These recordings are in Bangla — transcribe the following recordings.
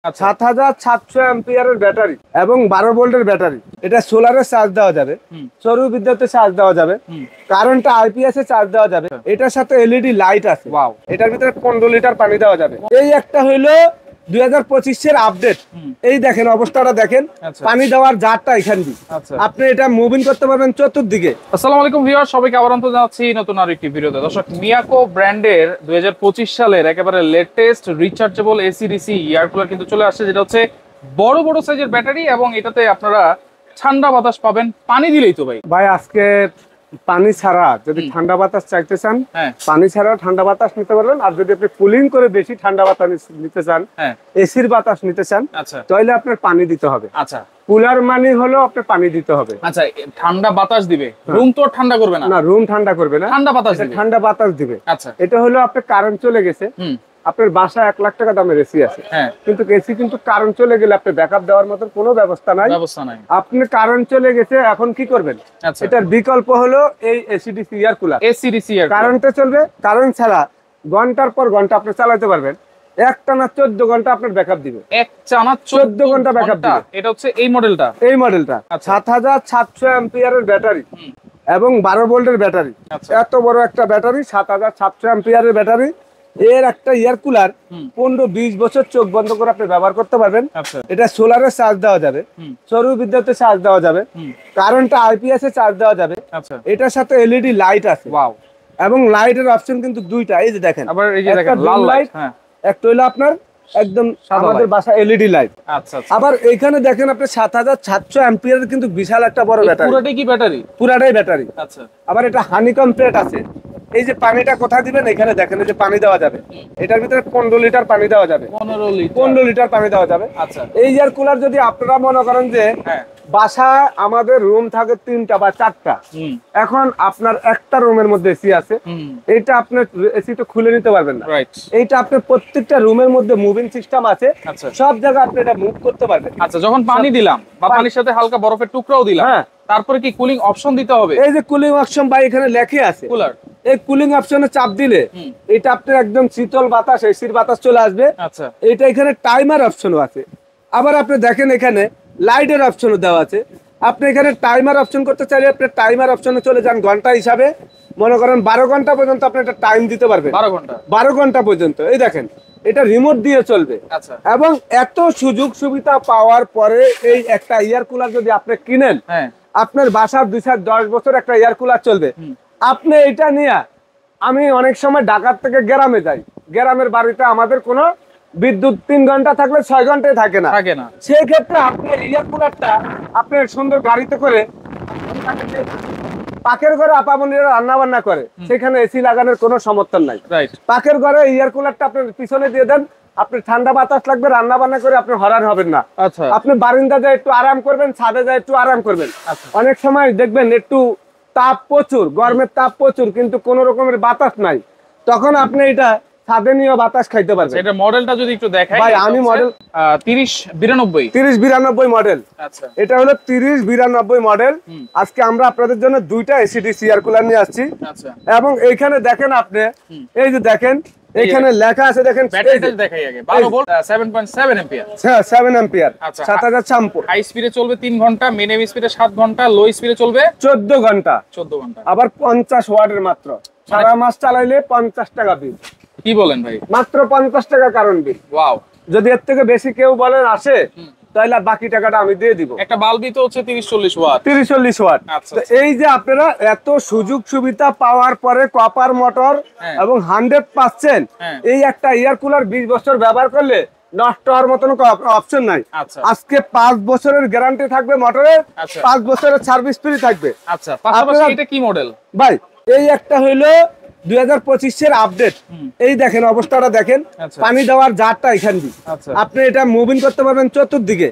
আচ্ছা 7700 ব্যাটারি এবং 12 ভোল্টের ব্যাটারি। এটা সোলারে চার্জ দেওয়া যাবে, সৌর বিদ্যুতে চার্জ দেওয়া যাবে, কারেন্টটা আইপিএস এ চার্জ দেওয়া যাবে। এটার সাথে এলইডি লাইট আছে। ওয়াও, এটার ভিতরে 15 লিটার পানি দেওয়া যাবে। এই একটা হইলো 2025 এর আপডেট। এই দেখেন অবস্থাটা দেখেন, পানি দেওয়ার জারটা এখান দিয়ে আপনি এটা মুভিং করতে পারবেন চতুর্দিকে। আসসালামু আলাইকুম ভিউয়ার, সবাইকে আবার অন্তত জানাচ্ছি নতুন আরেকটি ভিডিওতে। দর্শক, মিয়াকো ব্র্যান্ডের 2025 সালের একেবারে লেটেস্ট রিচার্জেবল এসি/ডিসি এয়ার কুলার কিন্তু চলে আসছে, যেটা হচ্ছে বড় বড় সাইজের ব্যাটারি এবং এটাতে আপনারা ঠান্ডা বাতাস পাবেন পানি দিলেই তো। ভাই আজকে পানি ছাড়া যদি ঠান্ডা বাতাস চাইতে চান, পানি ছাড়াও ঠান্ডা বাতাস নিতে পারবেন। আর যদি আপনি কুলিং করে বেশি ঠান্ডা বাতাস নিতে চান, এসির বাতাস নিতে চান, তাহলে আপনার পানি দিতে হবে। আচ্ছা, কুলার মানে হলো আপনি পানি দিতে হবে। আচ্ছা, ঠান্ডা বাতাস দিবে, রুম তো ঠান্ডা করবে না। না, রুম ঠান্ডা করবে না, ঠান্ডা বাতাস দিবে। ঠান্ডা বাতাস দিবে। আচ্ছা, এটা হলো আপনার কারেন্ট চলে গেছে, আপনার বাসায় 1 লাখ টাকা দামের এসি আছে, কিন্তু এসি কিন্তু কারেন্ট চলে গেলে আপনি ব্যাকআপ দেওয়ার মতো কোনো ব্যবস্থা নাই। আপনি কারেন্ট চলে গেছে, এখন কি করবেন? এটার বিকল্প হলো এই এসি/ডিসি এয়ার কুলার। এসি/ডিসি এয়ার কারেন্টে চলবে, কারেন্ট ছাড়া ঘন্টার পর ঘন্টা আপনি চালাতে পারবেন। একটানা 14 ঘন্টা আপনার ব্যাকআপ দিবে। একটানা 14 ঘন্টা ব্যাকআপ দিবে। এটা হচ্ছে এই মডেলটা। 7700 এর ব্যাটারি এবং 12 ভোল্টের ব্যাটারি। এত বড় একটা ব্যাটারি, 7700 এর ব্যাটারি। এর একটা এয়ার কুলার 15-20 বছর চোখ বন্ধ করে আপনি ব্যবহার করতে পারবেন। এটা সোলারে চার্জ দেওয়া যাবে, সৌর বিদ্যুতে চার্জ দেওয়া যাবে, কারেন্টটা আইপিএস এ চার্জ দেওয়া যাবে। এটার সাথে এলইডি লাইট আছে। ওয়াও, এবং লাইটের অপশন কিন্তু দুইটা। এই যে দেখেন, আবার এই যে দেখেন লাল লাইট, একটা হলো আপনার একদম আমাদের বাসা এলইডি লাইট। আচ্ছা, আবার এখানে দেখেন আপনি 7700 অ্যাম্পিয়ারের কিন্তু বিশাল একটা বড় ব্যাটারি। পুরোটাই কি ব্যাটারি? পুরাটাই ব্যাটারি। আচ্ছা, আবার এটা হানিকম প্লেট আছে। এই যে পানিটা কোথায় দিবেন, এখানে দেখেন এই যে পানি দেওয়া যাবে। এটার ভিতরে 15 লিটার পানি দেওয়া যাবে। 15 লিটার পানি দেওয়া যাবে। আচ্ছা, এই এয়ার কুলার যদি আপনারা মনে করেন যে বাসায় আমাদের রুম থাকে 3টা বা 4টা, এখন আপনার একটা রুমের মধ্যে এসি আছে, এইটা আপনার এসি তো খুলে নিতে পারবেন না। এইটা আপনার প্রত্যেকটা রুমের মধ্যে মুভিং সিস্টেম আছে, সব জায়গায় আপনি এটা মুভ করতে পারবেন। আচ্ছা, যখন পানি দিলাম বা পানির সাথে হালকা বরফের টুকরাও দিলাম, তারপরে কি কুলিং অপশন দিতে হবে? এই যে কুলিং অপশন ভাই এখানে লেখা আছে কুলার। এই কুলিং অপশনে চাপ দিলে এটা আপনার একদম শীতল বাতাস, এসির বাতাস চলে আসবে। আচ্ছা, এটা এখানে টাইমার অপশনও আছে। আবার আপনি দেখেন এখানে লাইটের অপশনও দেওয়া আছে। আপনি এখানে টাইমার অপশন করতে চাইলে আপনি টাইমার অপশনে চলে যান, ঘন্টা হিসাবে মনে করেন 12 ঘন্টা পর্যন্ত আপনি একটা টাইম দিতে পারবেন। 12 ঘন্টা পর্যন্ত। এই দেখেন, এটা রিমোট দিয়ে চলবে। এবং এত সুযোগ সুবিধা পাওয়ার পরে এই একটা এয়ার কুলার যদি আপনি কিনেন, আপনার বাসার 2-10 বছর একটা এয়ার কুলার চলবে। আপনি এটা নিয়ে, আমি অনেক সময় ঢাকার থেকে গ্রামে যাই, গ্রামের বাড়িতে আমাদের কোনো বিদ্যুৎ 3 ঘন্টা থাকলে 6 ঘন্টায় থাকে না। সেই ক্ষেত্রে আপনি এয়ার কুলারটা আপনার সুন্দর গাড়িতে করে, পাকের ঘরে আপামনিরা রান্না বান্না করে, সেখানে এসি লাগানোর কোনো সমর্থন নাই। পাকের ঘরে এয়ার কুলারটা আপনার পিছনে দিয়ে দেন, আপনি ঠান্ডা বাতাস লাগবে, রান্না বান্না করে আপনি হয়রান হবেন না। আপনি বারিন্দা যায় একটু আরাম করবেন, ছাদে যায় একটু আরাম করবেন। অনেক সময় দেখবেন একটু তাপ প্রচুর, গরমের তাপ প্রচুর, কিন্তু কোন রকমের বাতাস নাই, তখন আপনি এটা ছাদে নিয়ে বাতাস খাইতে পারবেন। এটা মডেলটা যদি একটু দেখাই ভাই, আমি মডেল 3092 মডেল। আচ্ছা, এটা হলো 3092 মডেল। আজকে আমরা আপনাদের জন্য দুইটা এসি/ডিসি এয়ার কুলার নিয়ে আসছি। আচ্ছা, এবং এইখানে দেখেন আপনি, এই যে দেখেন এখানে লেখা আছে, দেখেন ব্যাটারিটা দেখাই আগে। 12 ভোল্ট 7.7 অ্যাম্পিয়ার। হ্যাঁ, 7 অ্যাম্পিয়ার। 7700। হাই স্পিডে চলবে 3 ঘন্টা, মিডিয়াম স্পিডে 7 ঘন্টা, লো স্পিডে চলবে 14 ঘন্টা। 14 ঘন্টা। আবার 50 ওয়াটের মাত্র। সারা মাস চালাইলে 50 টাকা বিল। কি বলেন ভাই? মাত্র 50 টাকা কারেন্ট বিল। ওয়াও, যদি এর থেকে বেশি কেউ বলেন আসে, তাহলে বাকি টাকাটা আমি দিয়ে দিব। একটা বাল্বই তো হচ্ছে 30-40 ওয়াট। 30-40 ওয়াট। তো এই যে আপনারা এত সুযোগ সুবিধা পাওয়ার পরে কপার মোটর এবং 100% এই একটা এয়ার কুলার 20 বছর ব্যবহার করলে নষ্ট হওয়ার মতন অপশন নাই। আজকে 5 বছরের গ্যারান্টি থাকবে মোটরের, 5 বছরের সার্ভিস ফ্রি থাকবে। আচ্ছা, পাশাপাশি এটা কি মডেল ভাই? এই একটা হইলো 2025 এর আপডেট। এই দেখেন অবস্থাটা দেখেন, পানি দেওয়ার জারটা এখান দিয়ে আপনি এটা মুভিং করতে পারবেন চতুর্দিকে।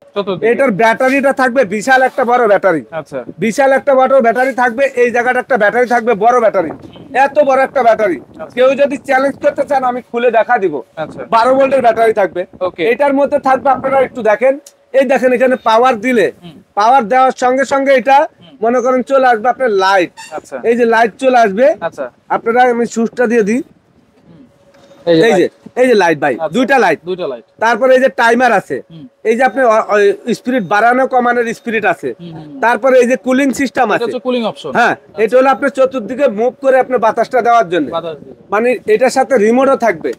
এটার ব্যাটারিটা থাকবে বিশাল একটা বড় ব্যাটারি। আচ্ছা, বিশাল একটা বড় ব্যাটারি থাকবে। এই জায়গাটা একটা ব্যাটারি থাকবে, বড় ব্যাটারি, এত বড় একটা ব্যাটারি। কেউ যদি চ্যালেঞ্জ করতে চান, আমি খুলে দেখা দিব। 12 ভোল্টের ব্যাটারি থাকবে। এটার মধ্যে থাকবে, আপনারা একটু দেখেন, এই দেখেন এখানে পাওয়ার দিলে, পাওয়ার দেওয়ার সঙ্গে সঙ্গে এটা মনে করেন চলে আসবে আপনার লাইট। এই যে লাইট চলে আসবে। আপনারা, আমি সুইচটা দিয়ে দিই, এই যে এই যে লাইট ভাই, দুইটা লাইট। তারপরে এই যে টাইমার আছে, এই যে আপনি স্পিরিট বাড়ানো কমানোর স্পিরিট আছে। তারপরে এই যে কুলিং সিস্টেম আছে, কুলিং অপশন। হ্যাঁ, এটা হলো আপনি চতুর্দিকে মুভ করে আপনি বাতাসটা দেওয়ার জন্য, মানে এটার সাথে রিমোটও থাকবে।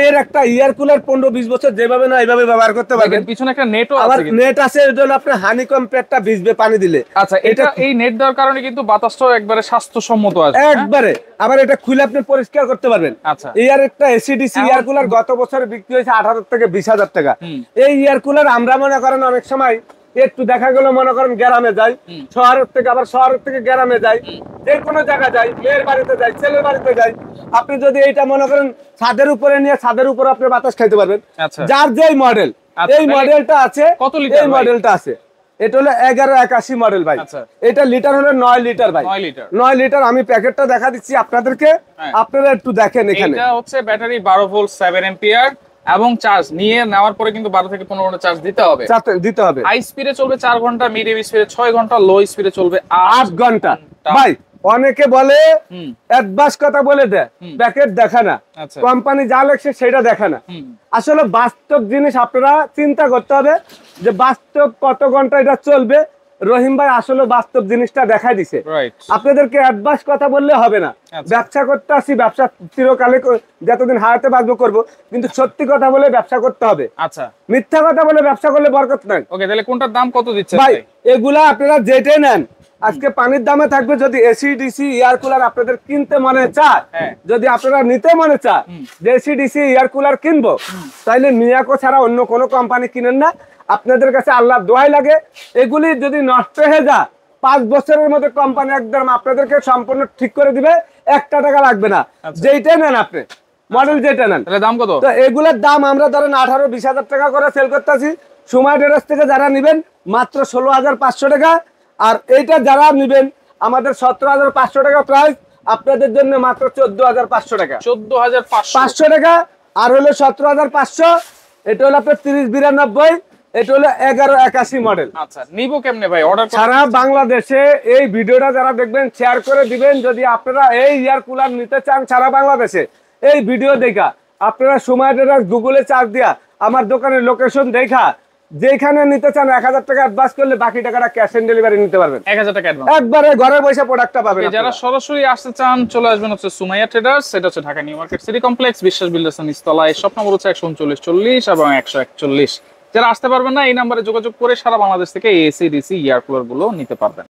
এর একটা এয়ার কুলার 15-20 বছর যেভাবে না এইভাবে ব্যবহার করতে পারবেন। পিছনে একটা নেটও আছে, আবার নেট আছে, এটা হলো আপনি হানিকম প্যাডটা ভিজবে পানি দিলে। আচ্ছা, এটা এই নেট দেওয়ার কারণে কিন্তু বাতাসটাও একবারে স্বাস্থ্যসম্মত আসবে একবারে। আবার এটা খুলে আপনি পরিষ্কার করতে পারবেন। আচ্ছা, এয়ার একটা এসিডিসি এয়ার কুলার গত বছরে বিক্রি হয়েছে 18 থেকে 20,000 টাকা। এই এয়ার কুলার আমরা মনে করেন অনেক সময় একটু দেখা গেল, মনে করেন গ্রামে যাই, শহরের থেকে আবার শহরের থেকে গ্রামে যাই, যে কোনো জায়গা যাই, মেয়ের বাড়িতে যাই, ছেলের বাড়িতে যাই, আপনি যদি এইটা মনে করেন ছাদের উপরে নিয়ে ছাদের উপর আপনি বাতাস খাইতে পারবেন। যার যেই মডেল, এই মডেলটা আছে, কত লিটার এই মডেলটা আছে, এটা হলো 1181 মডেল ভাই। এটা লিটার হলো 9 লিটার ভাই, 9 লিটার। আমি প্যাকেটটা দেখা দিচ্ছি আপনাদেরকে, আপনারা একটু দেখেন। এখানে এটা হচ্ছে ব্যাটারি 12 ভোল্ট 7 এম্পিয়ার এবং চার্জ নিয়ে নেওয়ার পরে কিন্তু 12 থেকে 15 ঘন্টা চার্জ দিতে হবে। হাই স্পিডে চলবে 4 ঘন্টা, মিডিয়াম স্পিডে 6 ঘন্টা, লো স্পিডে চলবে 8 ঘন্টা ভাই। অনেকে বলে অ্যাডভান্স কথা বলে দেয়, প্যাকেট দেখা না, কোম্পানি যা লেখছে সেটা দেখা না। আসলে বাস্তব জিনিস আপনারা চিন্তা করতে হবে যে বাস্তব কত ঘন্টা এটা চলবে। রহিম ভাই আসলে বাস্তব জিনিসটা দেখাই দিছে। আপনাদেরকে অ্যাডভান্স কথা বললে হবে না। ব্যবসা করতে আসি, ব্যবসা চিরকালে যতদিন হারাতে বাঁচবো করবো, কিন্তু সত্যি কথা বলে ব্যবসা করতে হবে। আচ্ছা, মিথ্যা কথা বলে ব্যবসা করলে বরকত নাই। ওকে, তাহলে কোনটার দাম কত দিচ্ছে ভাই? এগুলা আপনারা যেটাই নেন আজকে পানির দামে থাকবে। যদি এসি ডিসি এয়ার কুলার আপনাদের কিনতে মনে চায়, যদি আপনারা নিতে মনে চায় যে এসি ডিসি এয়ার কুলার কিনবো, তাইলে মিয়াকো ছাড়া অন্য কোনো কোম্পানি কিনেন না। আপনাদের কাছে আল্লাহ দোয়াই লাগে, এগুলি যদি নষ্ট হয়ে যায় 5 বছরের মধ্যে কোম্পানি একদম আপনাদেরকে সম্পূর্ণ ঠিক করে দিবে, 1 টাকা লাগবে না। যেইটাই নেন আপনি মডেল, যেটা নেন। দাম কত? তো এগুলোর দাম আমরা ধরেন 18-20 হাজার টাকা করে সেল করতেছি। সময় ডেরাস থেকে যারা নিবেন মাত্র 16,500 টাকা। আর এইটা যারা নিবেন আমাদের 17,500 টাকা প্রাইস, আপনাদের জন্য মাত্র 14,500 টাকা। 14,500 টাকা। আর হলো 17,500। এটা হলো আপনার 3092, এটা হলো 1181 মডেল। আচ্ছা, নিবো কেমনে ভাই? অর্ডার সারা বাংলাদেশে এই ভিডিওটা যারা দেখবেন শেয়ার করে দিবেন। যদি আপনারা এই এয়ার কুলার নিতে চান সারা বাংলাদেশে, এই ভিডিও দেখা আপনারা সময় ডেরাস গুগলে চার্জ দিয়া আমার দোকানের লোকেশন দেখা যেখানে নিতে চান 1,000 টাকা অ্যাডভান্স করলে বাকি টাকাটা ক্যাশ অন ডেলিভারি নিতে পারবেন। 1,000 টাকা অ্যাডভান্স, একবারে ঘরে বসে প্রোডাক্টটা পাবেন। যারা সরাসরি আসতে চান চলে আসবেন হচ্ছে সুমাইয়া ট্রেডার্স। এটা হচ্ছে Dhaka new market city complex, বিশ্বাস বিল্ডার্স নিচতলায়। শপ নম্বর হচ্ছে 13940 এবং 141। যারা আসতে পারবেন না, এই নম্বরে যোগাযোগ করে সারা বাংলাদেশ থেকে এসি ডিসি এয়ার কুলার গুলো নিতে পারবেন।